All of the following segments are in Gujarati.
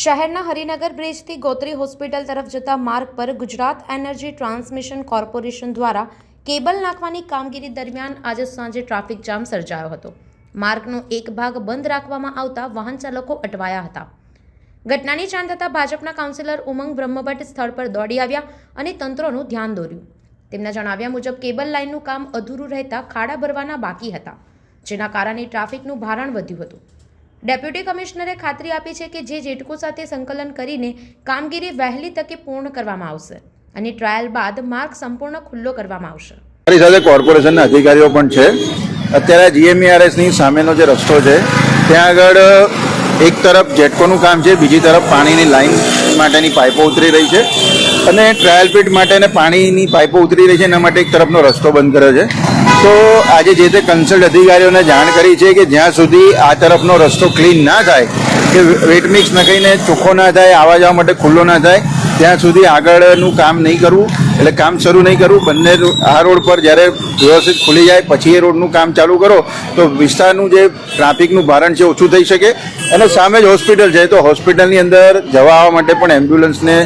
શહેરના હરિનગર બ્રિજથી ગોત્રી હોસ્પિટલ તરફ જતા માર્ગ પર ગુજરાત એનર્જી ટ્રાન્સમિશન કોર્પોરેશન દ્વારા કેબલ નાખવાની કામગીરી દરમિયાન આજે સાંજે ટ્રાફિક જામ સર્જાયો હતો। માર્ગનો એક ભાગ બંધ રાખવામાં આવતા વાહન ચાલકો અટવાયા હતા। ઘટનાની જાણ થતાં ભાજપના કાઉન્સિલર ઉમંગ બ્રહ્મભટ્ટ સ્થળ પર દોડી આવ્યા અને તંત્રનું ધ્યાન દોર્યું। તેમના જણાવ્યા મુજબ કેબલ લાઇનનું કામ અધૂરું રહેતા ખાડા ભરવાના બાકી હતા, જેના કારણે ટ્રાફિકનું ભારણ વધ્યું હતું। ડેપ્યુટી કમિશનરે ખાતરી આપી છે કે જે જેટકો સાથે સંકલન કરીને કામગીરી વહેલી તકે પૂર્ણ કરવામાં આવશે અને ટ્રાયલ બાદ માર્ગ સંપૂર્ણ ખુલ્લો કરવામાં આવશે। મારી સાથે કોર્પોરેશનના અધિકારીઓ પણ છે। અત્યારે જીએમઈઆરએસ ની સામેનો જે રસ્તો છે ત્યાં આગળ એક તરફ જેટકોનું કામ છે, બીજી તરફ પાણીની લાઈન માટેની પાઇપો ઉતરી રહી છે અને ટ્રાયલ પીટ માટે પાણીની પાઇપો ઉતરી રહી છે, એના માટે એક તરફનો રસ્તો બંધ કર્યો છે। તો આજે જે તે કન્સલ્ટ અધિકારીઓને જાણ કરી છે કે જ્યાં સુધી આ તરફનો રસ્તો ક્લીન ના થાય, કે વેટ મિક્સ નખાઈને ચોખ્ખો ના થાય, આવવા જવા માટે ખુલ્લો ના થાય, ત્યાં સુધી આગળનું કામ નહીં કરવું, એટલે કામ શરૂ નહીં કરવું। બંને આ રોડ પર જ્યારે વ્યવસ્થિત ખુલી જાય પછી એ રોડનું કામ ચાલુ કરો તો વિસ્તારનું જે ટ્રાફિકનું ભારણ છે ઓછું થઈ શકે અને સામે જ હોસ્પિટલ છે તો હોસ્પિટલની અંદર જવા આવવા માટે પણ એમ્બ્યુલન્સને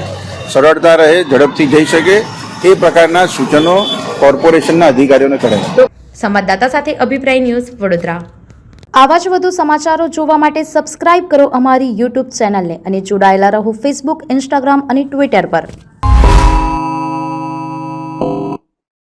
સરળતા રહે, ઝડપથી જઈ શકે, એ પ્રકારના સૂચનો કોર્પોરેશનના અધિકારીઓને કરે છે। સંવાદદાતા સાથે અભિપ્રાય ન્યૂઝ વડોદરા। આવા જ વધુ સમાચારો જોવા માટે સબસ્ક્રાઇબ કરો અમારી યુટ્યુબ ચેનલને અને જોડાયેલા રહો ફેસબુક, ઇન્સ્ટાગ્રામ અને ટ્વિટર પર।